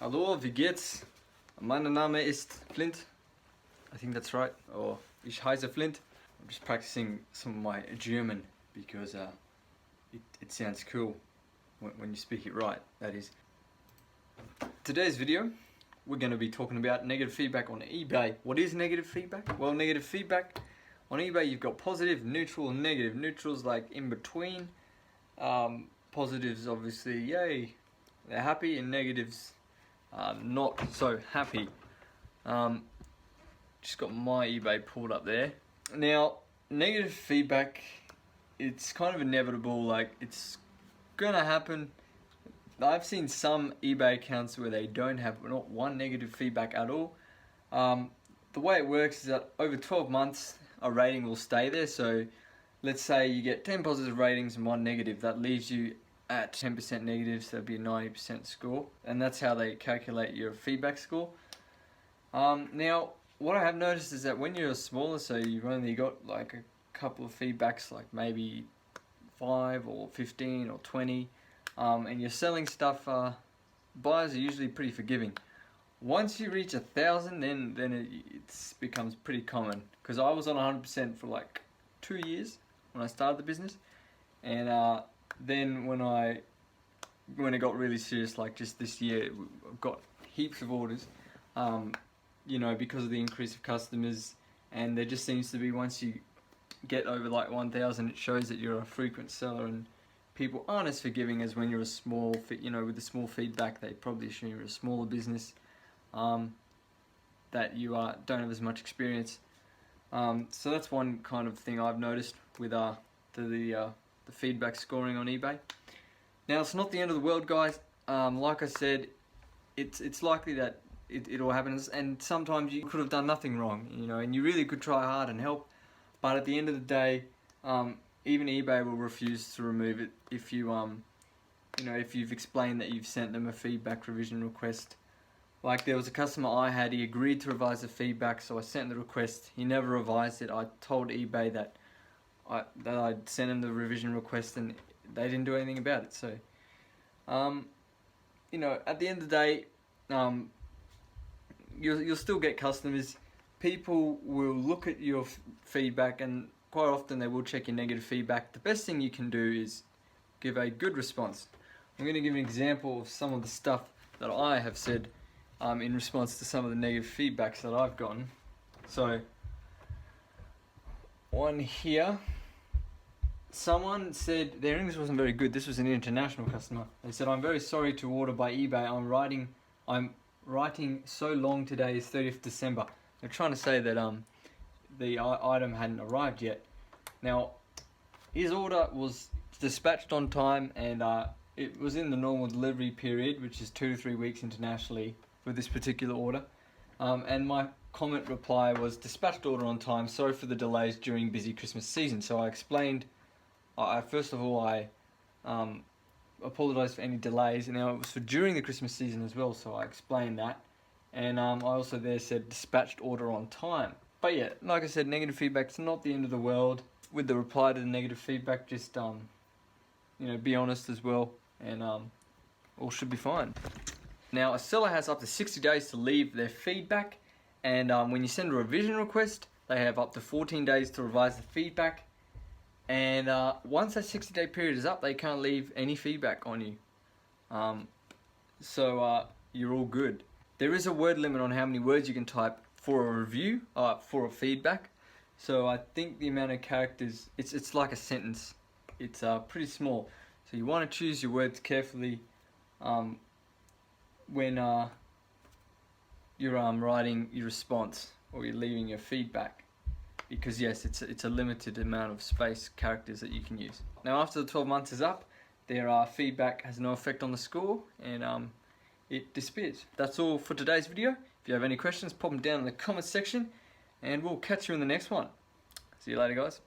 Hallo, wie geht's? Mein Name ist Flint. I think that's right. Or ich heiße Flint. I'm just practicing some of my German because it sounds cool when you speak it right, that is. Today's video, we're going to be talking about negative feedback on eBay. What is negative feedback? Well, negative feedback on eBay, you've got positive, neutral, and negative. Neutral's like in between. Positives, obviously, yay, they're happy, and negatives, not so happy. Just got my eBay pulled up there. Now, negative feedback, it's kind of inevitable, like it's gonna happen. I've seen some eBay accounts where they don't have not one negative feedback at all. The way it works is that over 12 months, a rating will stay there. So let's say you get 10 positive ratings and 1 negative. That leaves you at 10% negative, so that'd be a 90% score. And that's how they calculate your feedback score. Now, what I have noticed is that when you're smaller, so you've only got like a couple of feedbacks, like maybe 5 or 15 or 20, and you're selling stuff, buyers are usually pretty forgiving. Once you reach 1,000, then it becomes pretty common. Because I was on 100% for like 2 years when I started the business, and then when it got really serious, like just this year, I've got heaps of orders. You know, because of the increase of customers, and there just seems to be, once you get over like 1,000, it shows that you're a frequent seller, and people aren't as forgiving as when you're a small, you know, with the small feedback, they probably assume you're a smaller business, that you don't have as much experience. So that's one kind of thing I've noticed with the feedback scoring on eBay. Now, it's not the end of the world, guys. Like I said, it's likely that it'll happen, and sometimes you could have done nothing wrong, you know, and you really could try hard and help, but at the end of the day, even eBay will refuse to remove it if you you know, if you've explained that you've sent them a feedback revision request. Like, there was a customer I had, he agreed to revise the feedback, so I sent the request. He never revised it. I told eBay that I'd sent him the revision request, and they didn't do anything about it. So, you know, at the end of the day, you'll still get customers. People will look at your feedback, and quite often they will check your negative feedback. The best thing you can do is give a good response. I'm going to give an example of some of the stuff that I have said in response to some of the negative feedbacks that I've gotten. So, one here, someone said their English wasn't very good. This was an international customer. They said, "I'm very sorry to order by eBay. I'm writing so long today is 30th December. They're trying to say that the item hadn't arrived yet. Now, his order was dispatched on time, and it was in the normal delivery period, which is 2 to 3 weeks internationally for this particular order. And my comment reply was, "Dispatched order on time, sorry for the delays during busy Christmas season." So I explained, first of all, I apologise for any delays. Now, it was for during the Christmas season as well, so I explained that. And I also there said dispatched order on time. But yeah, like I said, negative feedback's not the end of the world. With the reply to the negative feedback, just you know, be honest as well, and all should be fine. Now, a seller has up to 60 days to leave their feedback, and when you send a revision request, they have up to 14 days to revise the feedback. And once that 60-day period is up, they can't leave any feedback on you. So you're all good. There is a word limit on how many words you can type for a review, for a feedback. So I think the amount of characters, it's like a sentence. It's pretty small. So you want to choose your words carefully when you're writing your response or you're leaving your feedback. Because yes, it's a limited amount of space characters that you can use. Now, after the 12 months is up, their feedback has no effect on the score, and it disappears. That's all for today's video. If you have any questions, pop them down in the comments section, and we'll catch you in the next one. See you later, guys.